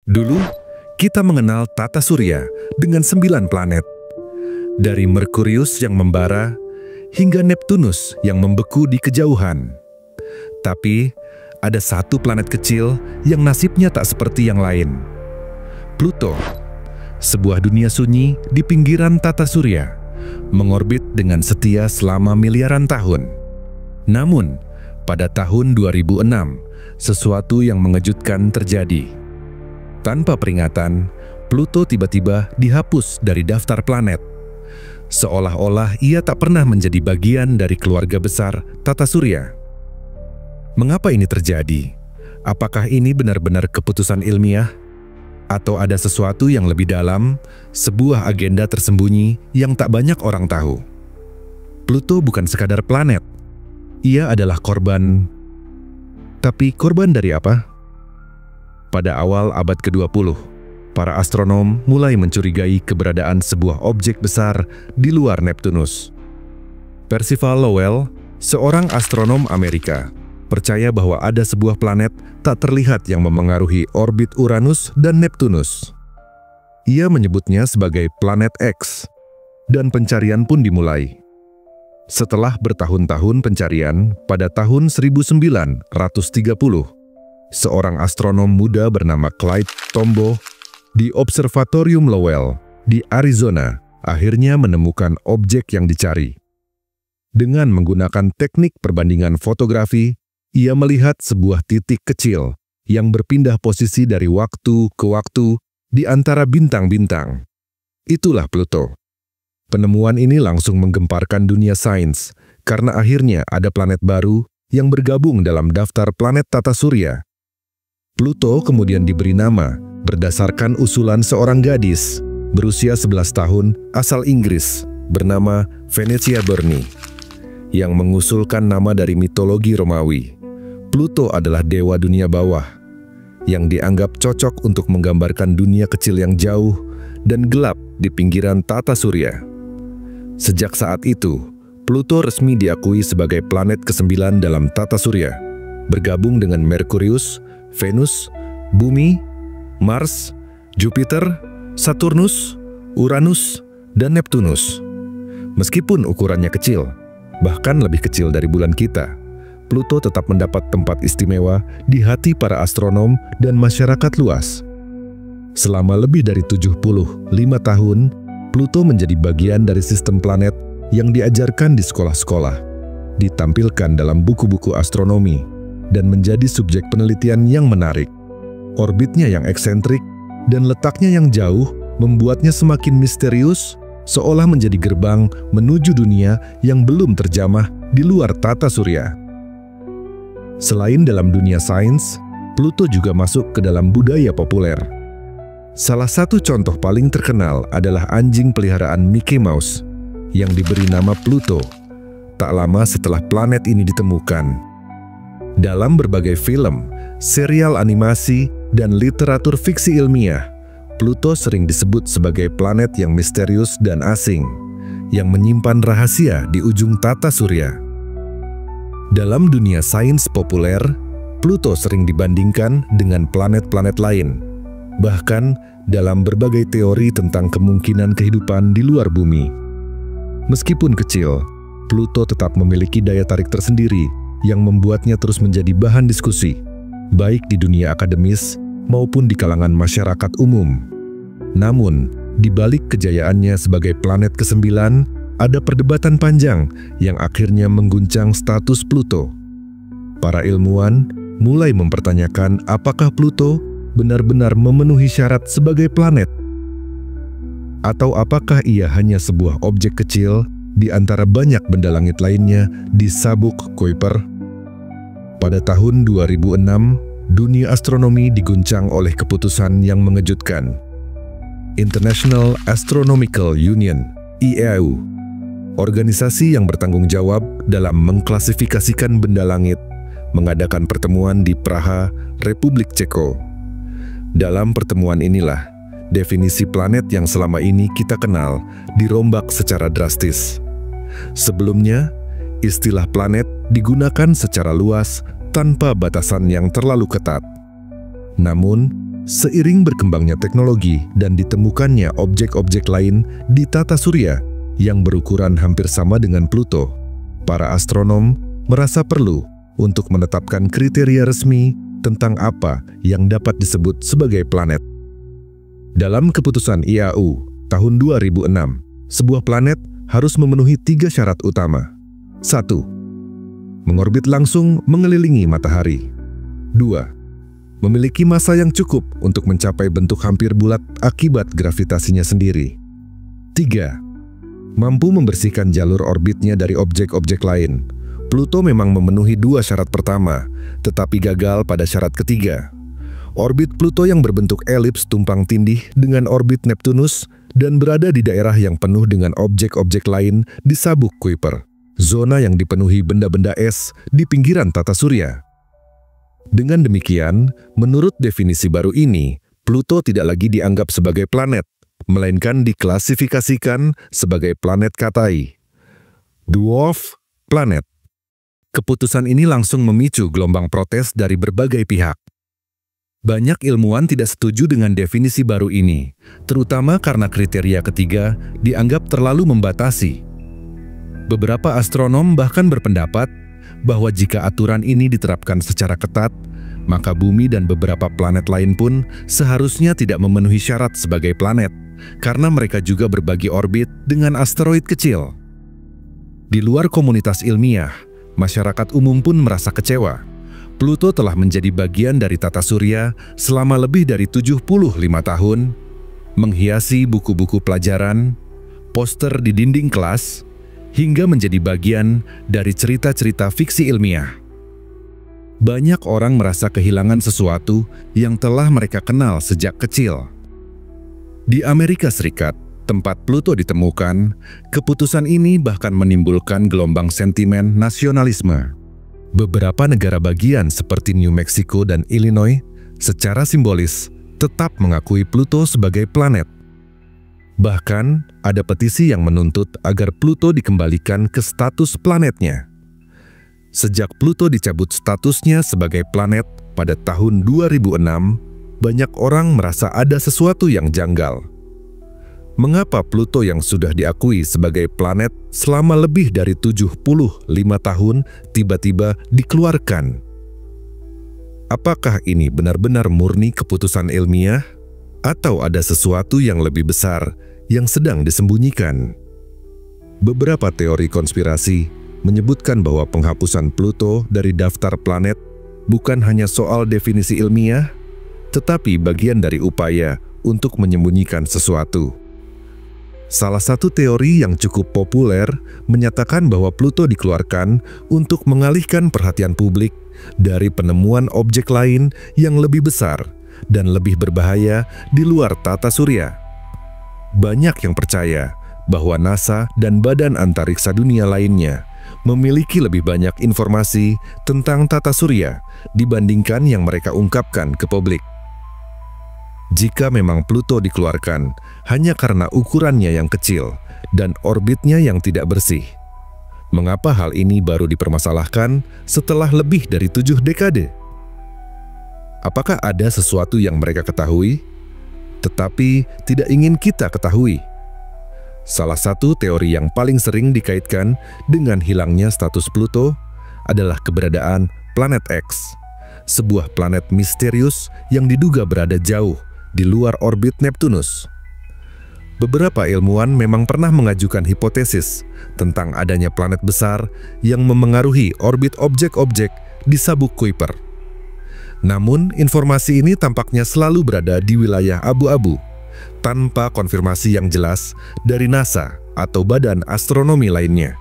Dulu, kita mengenal tata surya dengan 9 planet. Dari Merkurius yang membara, hingga Neptunus yang membeku di kejauhan. Tapi, ada satu planet kecil yang nasibnya tak seperti yang lain. Pluto, sebuah dunia sunyi di pinggiran tata surya, mengorbit dengan setia selama miliaran tahun. Namun, pada tahun 2006, sesuatu yang mengejutkan terjadi. Tanpa peringatan, Pluto tiba-tiba dihapus dari daftar planet. Seolah-olah ia tak pernah menjadi bagian dari keluarga besar tata surya. Mengapa ini terjadi? Apakah ini benar-benar keputusan ilmiah? Atau ada sesuatu yang lebih dalam, sebuah agenda tersembunyi yang tak banyak orang tahu? Pluto bukan sekadar planet. Ia adalah korban. Tapi korban dari apa? Pada awal abad ke-20, para astronom mulai mencurigai keberadaan sebuah objek besar di luar Neptunus. Percival Lowell, seorang astronom Amerika, percaya bahwa ada sebuah planet tak terlihat yang memengaruhi orbit Uranus dan Neptunus. Ia menyebutnya sebagai planet X, dan pencarian pun dimulai. Setelah bertahun-tahun pencarian, pada tahun 1930, seorang astronom muda bernama Clyde Tombaugh di Observatorium Lowell di Arizona akhirnya menemukan objek yang dicari. Dengan menggunakan teknik perbandingan fotografi, ia melihat sebuah titik kecil yang berpindah posisi dari waktu ke waktu di antara bintang-bintang. Itulah Pluto. Penemuan ini langsung menggemparkan dunia sains karena akhirnya ada planet baru yang bergabung dalam daftar planet tata surya. Pluto kemudian diberi nama berdasarkan usulan seorang gadis berusia 11 tahun asal Inggris bernama Venetia Burney yang mengusulkan nama dari mitologi Romawi. Pluto adalah dewa dunia bawah yang dianggap cocok untuk menggambarkan dunia kecil yang jauh dan gelap di pinggiran tata surya. Sejak saat itu, Pluto resmi diakui sebagai planet ke-9 dalam tata surya, bergabung dengan Merkurius, Venus, Bumi, Mars, Jupiter, Saturnus, Uranus, dan Neptunus. Meskipun ukurannya kecil, bahkan lebih kecil dari bulan kita, Pluto tetap mendapat tempat istimewa di hati para astronom dan masyarakat luas. Selama lebih dari 75 tahun, Pluto menjadi bagian dari sistem planet yang diajarkan di sekolah-sekolah, ditampilkan dalam buku-buku astronomi, dan menjadi subjek penelitian yang menarik. Orbitnya yang eksentrik dan letaknya yang jauh membuatnya semakin misterius, seolah menjadi gerbang menuju dunia yang belum terjamah di luar tata surya. Selain dalam dunia sains, Pluto juga masuk ke dalam budaya populer. Salah satu contoh paling terkenal adalah anjing peliharaan Mickey Mouse yang diberi nama Pluto tak lama setelah planet ini ditemukan. Dalam berbagai film, serial animasi, dan literatur fiksi ilmiah, Pluto sering disebut sebagai planet yang misterius dan asing, yang menyimpan rahasia di ujung tata surya. Dalam dunia sains populer, Pluto sering dibandingkan dengan planet-planet lain, bahkan dalam berbagai teori tentang kemungkinan kehidupan di luar bumi. Meskipun kecil, Pluto tetap memiliki daya tarik tersendiri yang membuatnya terus menjadi bahan diskusi, baik di dunia akademis maupun di kalangan masyarakat umum. Namun, di balik kejayaannya sebagai planet ke-9, ada perdebatan panjang yang akhirnya mengguncang status Pluto. Para ilmuwan mulai mempertanyakan apakah Pluto benar-benar memenuhi syarat sebagai planet, atau apakah ia hanya sebuah objek kecil di antara banyak benda langit lainnya di sabuk Kuiper. Pada tahun 2006, dunia astronomi diguncang oleh keputusan yang mengejutkan. International Astronomical Union, IAU, organisasi yang bertanggung jawab dalam mengklasifikasikan benda langit, mengadakan pertemuan di Praha, Republik Ceko. Dalam pertemuan inilah, definisi planet yang selama ini kita kenal dirombak secara drastis. Sebelumnya, istilah planet digunakan secara luas tanpa batasan yang terlalu ketat. Namun, Seiring berkembangnya teknologi dan ditemukannya objek-objek lain di tata surya yang berukuran hampir sama dengan Pluto, para astronom merasa perlu untuk menetapkan kriteria resmi tentang apa yang dapat disebut sebagai planet. Dalam keputusan IAU tahun 2006, sebuah planet harus memenuhi 3 syarat utama. 1. Mengorbit langsung mengelilingi matahari. 2. Memiliki massa yang cukup untuk mencapai bentuk hampir bulat akibat gravitasinya sendiri. 3. Mampu membersihkan jalur orbitnya dari objek-objek lain. Pluto memang memenuhi 2 syarat pertama, tetapi gagal pada syarat ketiga. Orbit Pluto yang berbentuk elips tumpang tindih dengan orbit Neptunus dan berada di daerah yang penuh dengan objek-objek lain di sabuk Kuiper, zona yang dipenuhi benda-benda es di pinggiran tata surya. Dengan demikian, menurut definisi baru ini, Pluto tidak lagi dianggap sebagai planet, melainkan diklasifikasikan sebagai planet Katai, dwarf planet. Keputusan ini langsung memicu gelombang protes dari berbagai pihak. Banyak ilmuwan tidak setuju dengan definisi baru ini, terutama karena kriteria ketiga dianggap terlalu membatasi. Beberapa astronom bahkan berpendapat bahwa jika aturan ini diterapkan secara ketat, maka Bumi dan beberapa planet lain pun seharusnya tidak memenuhi syarat sebagai planet, karena mereka juga berbagi orbit dengan asteroid kecil. Di luar komunitas ilmiah, masyarakat umum pun merasa kecewa. Pluto telah menjadi bagian dari tata surya selama lebih dari 75 tahun, menghiasi buku-buku pelajaran, poster di dinding kelas, hingga menjadi bagian dari cerita-cerita fiksi ilmiah. Banyak orang merasa kehilangan sesuatu yang telah mereka kenal sejak kecil. Di Amerika Serikat, tempat Pluto ditemukan, keputusan ini bahkan menimbulkan gelombang sentimen nasionalisme. Beberapa negara bagian seperti New Mexico dan Illinois secara simbolis tetap mengakui Pluto sebagai planet. Bahkan, ada petisi yang menuntut agar Pluto dikembalikan ke status planetnya. Sejak Pluto dicabut statusnya sebagai planet pada tahun 2006, banyak orang merasa ada sesuatu yang janggal. Mengapa Pluto yang sudah diakui sebagai planet selama lebih dari 75 tahun tiba-tiba dikeluarkan? Apakah ini benar-benar murni keputusan ilmiah? Atau ada sesuatu yang lebih besar yang sedang disembunyikan? Beberapa teori konspirasi menyebutkan bahwa penghapusan Pluto dari daftar planet bukan hanya soal definisi ilmiah, tetapi bagian dari upaya untuk menyembunyikan sesuatu. Salah satu teori yang cukup populer menyatakan bahwa Pluto dikeluarkan untuk mengalihkan perhatian publik dari penemuan objek lain yang lebih besar dan lebih berbahaya di luar tata surya. Banyak yang percaya bahwa NASA dan badan antariksa dunia lainnya memiliki lebih banyak informasi tentang tata surya dibandingkan yang mereka ungkapkan ke publik. Jika memang Pluto dikeluarkan hanya karena ukurannya yang kecil dan orbitnya yang tidak bersih, mengapa hal ini baru dipermasalahkan setelah lebih dari 7 dekade? Apakah ada sesuatu yang mereka ketahui, tetapi tidak ingin kita ketahui? Salah satu teori yang paling sering dikaitkan dengan hilangnya status Pluto adalah keberadaan planet X, sebuah planet misterius yang diduga berada jauh di luar orbit Neptunus. Beberapa ilmuwan memang pernah mengajukan hipotesis tentang adanya planet besar yang memengaruhi orbit objek-objek di sabuk Kuiper. Namun, informasi ini tampaknya selalu berada di wilayah abu-abu, tanpa konfirmasi yang jelas dari NASA atau badan astronomi lainnya.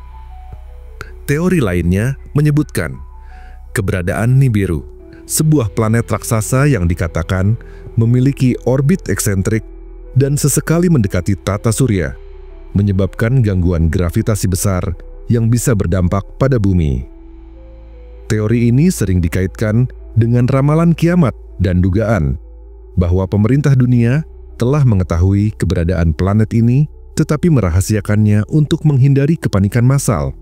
Teori lainnya menyebutkan keberadaan Nibiru, sebuah planet raksasa yang dikatakan memiliki orbit eksentrik dan sesekali mendekati tata surya, menyebabkan gangguan gravitasi besar yang bisa berdampak pada bumi. Teori ini sering dikaitkan dengan ramalan kiamat dan dugaan bahwa pemerintah dunia telah mengetahui keberadaan planet ini tetapi merahasiakannya untuk menghindari kepanikan massal.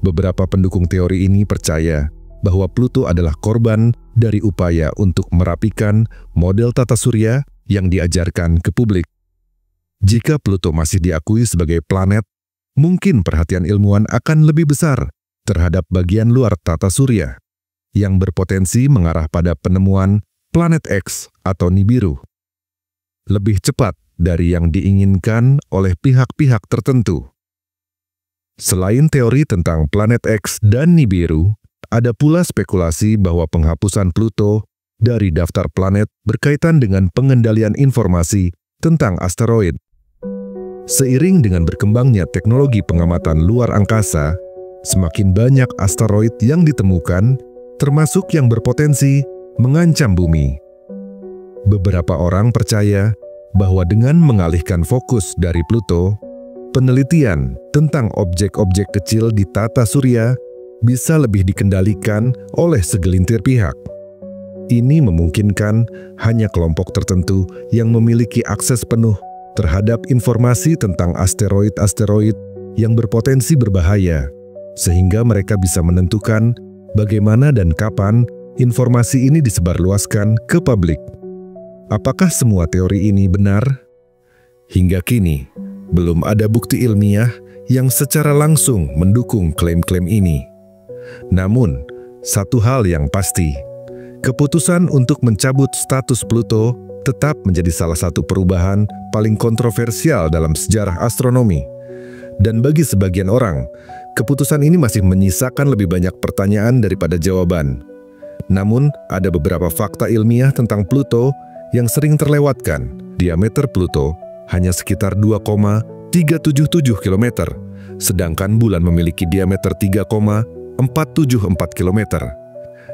Beberapa pendukung teori ini percaya bahwa Pluto adalah korban dari upaya untuk merapikan model tata surya yang diajarkan ke publik. Jika Pluto masih diakui sebagai planet, mungkin perhatian ilmuwan akan lebih besar terhadap bagian luar tata surya yang berpotensi mengarah pada penemuan planet X atau Nibiru. Lebih cepat dari yang diinginkan oleh pihak-pihak tertentu. Selain teori tentang planet X dan Nibiru, ada pula spekulasi bahwa penghapusan Pluto dari daftar planet berkaitan dengan pengendalian informasi tentang asteroid. Seiring dengan berkembangnya teknologi pengamatan luar angkasa, semakin banyak asteroid yang ditemukan, termasuk yang berpotensi mengancam bumi. Beberapa orang percaya bahwa dengan mengalihkan fokus dari Pluto, penelitian tentang objek-objek kecil di tata surya bisa lebih dikendalikan oleh segelintir pihak. Ini memungkinkan hanya kelompok tertentu yang memiliki akses penuh terhadap informasi tentang asteroid-asteroid yang berpotensi berbahaya, sehingga mereka bisa menentukan bagaimana dan kapan informasi ini disebarluaskan ke publik. Apakah semua teori ini benar? Hingga kini, belum ada bukti ilmiah yang secara langsung mendukung klaim-klaim ini. Namun, satu hal yang pasti, keputusan untuk mencabut status Pluto tetap menjadi salah satu perubahan paling kontroversial dalam sejarah astronomi. Dan bagi sebagian orang, keputusan ini masih menyisakan lebih banyak pertanyaan daripada jawaban. Namun, ada beberapa fakta ilmiah tentang Pluto yang sering terlewatkan. Diameter Pluto hanya sekitar 2,377 km, sedangkan bulan memiliki diameter 3,474 km.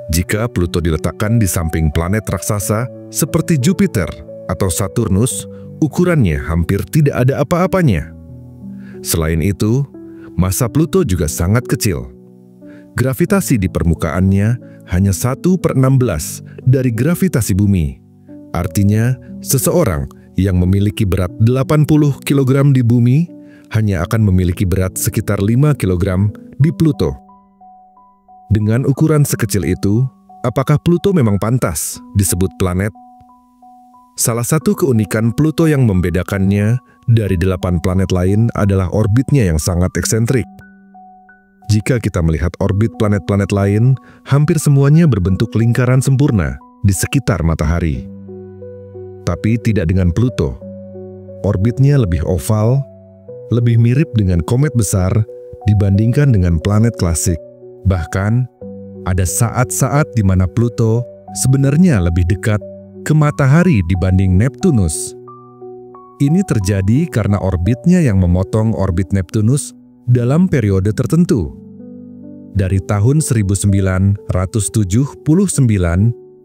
Jika Pluto diletakkan di samping planet raksasa seperti Jupiter atau Saturnus, ukurannya hampir tidak ada apa-apanya. Selain itu, massa Pluto juga sangat kecil. Gravitasi di permukaannya hanya 1/16 dari gravitasi bumi. Artinya, seseorang yang memiliki berat 80 kg di bumi hanya akan memiliki berat sekitar 5 kg di Pluto. Dengan ukuran sekecil itu, apakah Pluto memang pantas disebut planet? Salah satu keunikan Pluto yang membedakannya dari 8 planet lain adalah orbitnya yang sangat eksentrik. Jika kita melihat orbit planet-planet lain, hampir semuanya berbentuk lingkaran sempurna di sekitar matahari. Tapi tidak dengan Pluto. Orbitnya lebih oval, lebih mirip dengan komet besar dibandingkan dengan planet klasik. Bahkan, ada saat-saat di mana Pluto sebenarnya lebih dekat ke matahari dibanding Neptunus. Ini terjadi karena orbitnya yang memotong orbit Neptunus dalam periode tertentu. Dari tahun 1979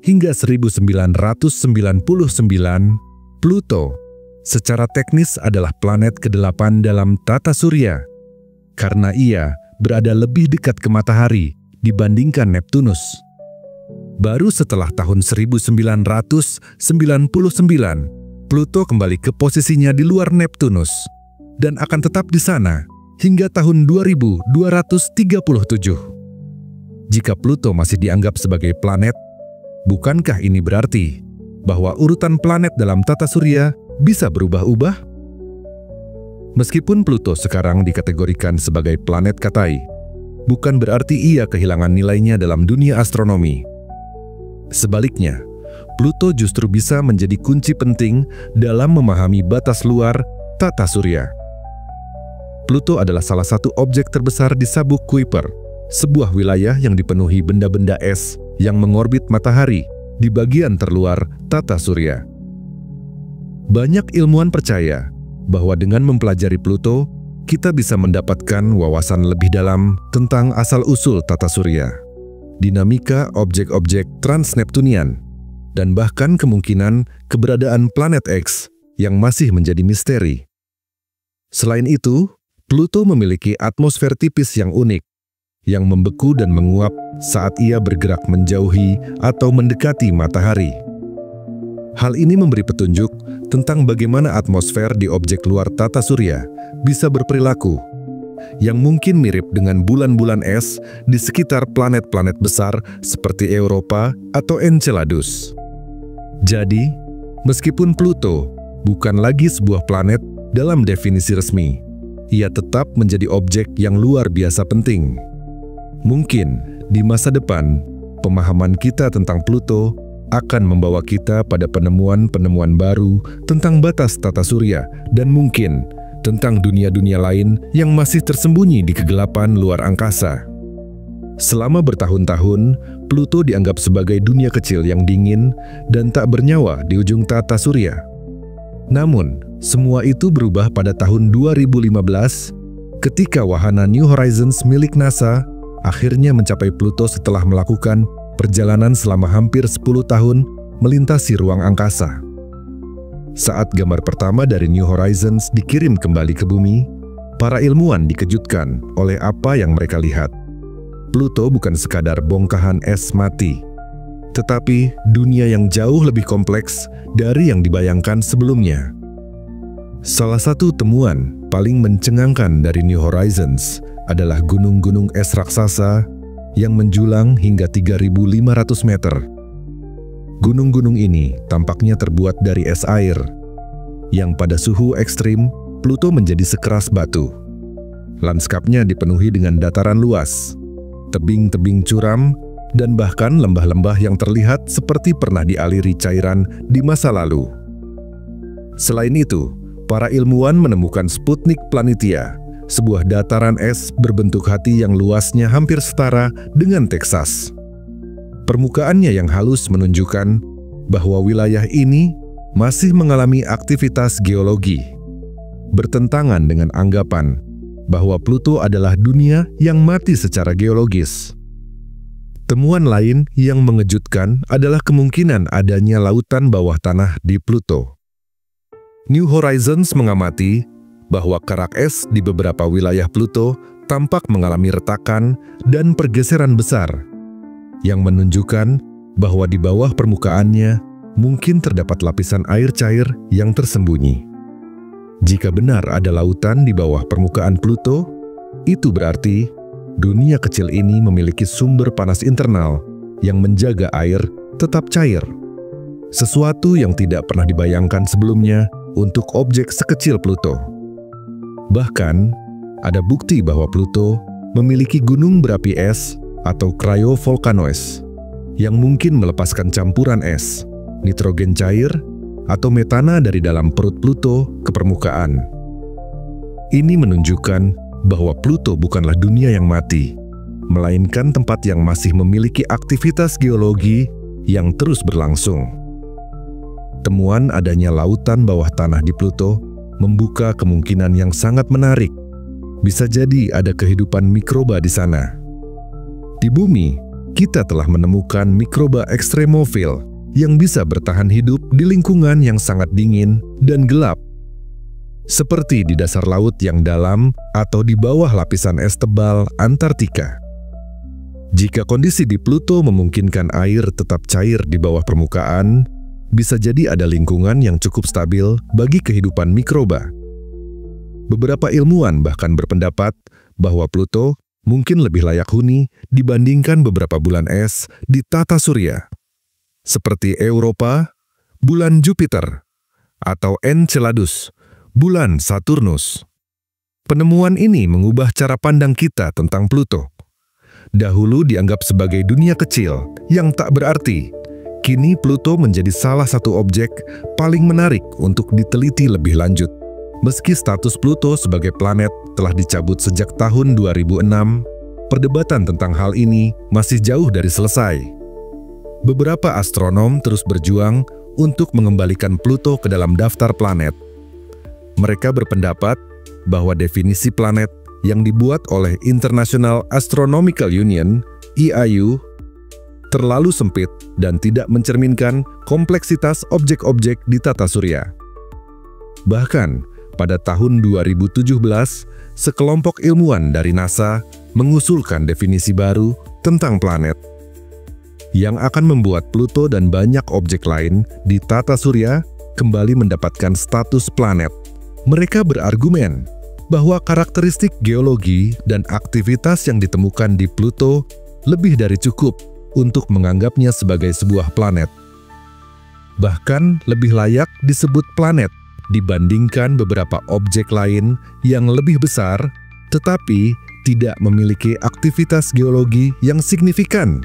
hingga 1999, Pluto secara teknis adalah planet ke-8 dalam tata surya, karena ia berada lebih dekat ke matahari dibandingkan Neptunus. Baru setelah tahun 1999, Pluto kembali ke posisinya di luar Neptunus dan akan tetap di sana hingga tahun 2237. Jika Pluto masih dianggap sebagai planet, bukankah ini berarti bahwa urutan planet dalam tata surya bisa berubah-ubah? Meskipun Pluto sekarang dikategorikan sebagai planet Katai, bukan berarti ia kehilangan nilainya dalam dunia astronomi. Sebaliknya, Pluto justru bisa menjadi kunci penting dalam memahami batas luar tata surya. Pluto adalah salah satu objek terbesar di sabuk Kuiper, sebuah wilayah yang dipenuhi benda-benda es yang mengorbit matahari di bagian terluar tata surya. Banyak ilmuwan percaya bahwa dengan mempelajari Pluto, kita bisa mendapatkan wawasan lebih dalam tentang asal-usul tata surya, dinamika objek-objek transneptunian, dan bahkan kemungkinan keberadaan planet X yang masih menjadi misteri. Selain itu, Pluto memiliki atmosfer tipis yang unik, yang membeku dan menguap saat ia bergerak menjauhi atau mendekati matahari. Hal ini memberi petunjuk tentang bagaimana atmosfer di objek luar tata surya bisa berperilaku, yang mungkin mirip dengan bulan-bulan es di sekitar planet-planet besar seperti Europa atau Enceladus. Jadi, meskipun Pluto bukan lagi sebuah planet dalam definisi resmi, ia tetap menjadi objek yang luar biasa penting. Mungkin di masa depan, pemahaman kita tentang Pluto akan membawa kita pada penemuan-penemuan baru tentang batas tata surya dan mungkin tentang dunia-dunia lain yang masih tersembunyi di kegelapan luar angkasa. Selama bertahun-tahun, Pluto dianggap sebagai dunia kecil yang dingin dan tak bernyawa di ujung tata surya. Namun, semua itu berubah pada tahun 2015 ketika wahana New Horizons milik NASA akhirnya mencapai Pluto setelah melakukan perjalanan selama hampir 10 tahun melintasi ruang angkasa. Saat gambar pertama dari New Horizons dikirim kembali ke bumi, para ilmuwan dikejutkan oleh apa yang mereka lihat. Pluto bukan sekadar bongkahan es mati, tetapi dunia yang jauh lebih kompleks dari yang dibayangkan sebelumnya. Salah satu temuan paling mencengangkan dari New Horizons adalah gunung-gunung es raksasa yang menjulang hingga 3.500 meter. Gunung-gunung ini tampaknya terbuat dari es air, yang pada suhu ekstrim, Pluto menjadi sekeras batu. Lanskapnya dipenuhi dengan dataran luas, tebing-tebing curam, dan bahkan lembah-lembah yang terlihat seperti pernah dialiri cairan di masa lalu. Selain itu, para ilmuwan menemukan Sputnik Planitia, sebuah dataran es berbentuk hati yang luasnya hampir setara dengan Texas. Permukaannya yang halus menunjukkan bahwa wilayah ini masih mengalami aktivitas geologi, bertentangan dengan anggapan bahwa Pluto adalah dunia yang mati secara geologis. Temuan lain yang mengejutkan adalah kemungkinan adanya lautan bawah tanah di Pluto. New Horizons mengamati bahwa kerak es di beberapa wilayah Pluto tampak mengalami retakan dan pergeseran besar, yang menunjukkan bahwa di bawah permukaannya mungkin terdapat lapisan air cair yang tersembunyi. Jika benar ada lautan di bawah permukaan Pluto, itu berarti dunia kecil ini memiliki sumber panas internal yang menjaga air tetap cair. Sesuatu yang tidak pernah dibayangkan sebelumnya untuk objek sekecil Pluto. Bahkan, ada bukti bahwa Pluto memiliki gunung berapi es atau cryovolcanoes yang mungkin melepaskan campuran es, nitrogen cair, atau metana dari dalam perut Pluto ke permukaan. Ini menunjukkan bahwa Pluto bukanlah dunia yang mati, melainkan tempat yang masih memiliki aktivitas geologi yang terus berlangsung. Temuan adanya lautan bawah tanah di Pluto membuka kemungkinan yang sangat menarik. Bisa jadi ada kehidupan mikroba di sana. Di bumi, kita telah menemukan mikroba ekstremofil yang bisa bertahan hidup di lingkungan yang sangat dingin dan gelap, seperti di dasar laut yang dalam atau di bawah lapisan es tebal Antartika. Jika kondisi di Pluto memungkinkan air tetap cair di bawah permukaan, bisa jadi ada lingkungan yang cukup stabil bagi kehidupan mikroba. Beberapa ilmuwan bahkan berpendapat bahwa Pluto mungkin lebih layak huni dibandingkan beberapa bulan es di tata surya, seperti Europa, bulan Jupiter, atau Enceladus, bulan Saturnus. Penemuan ini mengubah cara pandang kita tentang Pluto. Dahulu dianggap sebagai dunia kecil yang tak berarti. Kini Pluto menjadi salah satu objek paling menarik untuk diteliti lebih lanjut. Meski status Pluto sebagai planet telah dicabut sejak tahun 2006, perdebatan tentang hal ini masih jauh dari selesai. Beberapa astronom terus berjuang untuk mengembalikan Pluto ke dalam daftar planet. Mereka berpendapat bahwa definisi planet yang dibuat oleh International Astronomical Union, IAU, terlalu sempit dan tidak mencerminkan kompleksitas objek-objek di tata surya. Bahkan, pada tahun 2017, sekelompok ilmuwan dari NASA mengusulkan definisi baru tentang planet yang akan membuat Pluto dan banyak objek lain di tata surya kembali mendapatkan status planet. Mereka berargumen bahwa karakteristik geologi dan aktivitas yang ditemukan di Pluto lebih dari cukup untuk menganggapnya sebagai sebuah planet. Bahkan lebih layak disebut planet dibandingkan beberapa objek lain yang lebih besar tetapi tidak memiliki aktivitas geologi yang signifikan.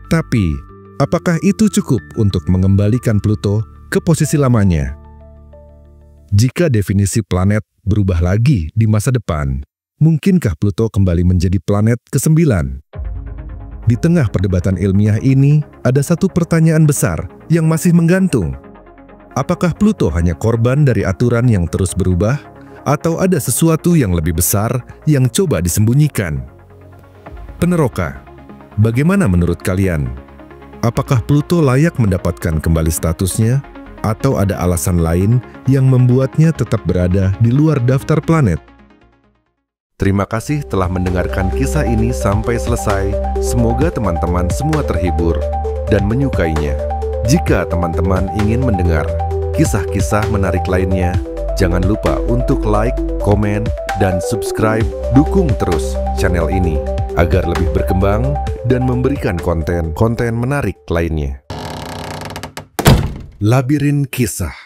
Tapi, apakah itu cukup untuk mengembalikan Pluto ke posisi lamanya? Jika definisi planet berubah lagi di masa depan, mungkinkah Pluto kembali menjadi planet ke-9? Di tengah perdebatan ilmiah ini, ada satu pertanyaan besar yang masih menggantung. Apakah Pluto hanya korban dari aturan yang terus berubah, atau ada sesuatu yang lebih besar yang coba disembunyikan? Peneroka, bagaimana menurut kalian? Apakah Pluto layak mendapatkan kembali statusnya, atau ada alasan lain yang membuatnya tetap berada di luar daftar planet? Terima kasih telah mendengarkan kisah ini sampai selesai. Semoga teman-teman semua terhibur dan menyukainya. Jika teman-teman ingin mendengar kisah-kisah menarik lainnya, jangan lupa untuk like, komen, dan subscribe. Dukung terus channel ini agar lebih berkembang dan memberikan konten-konten menarik lainnya. Labirin Kisah.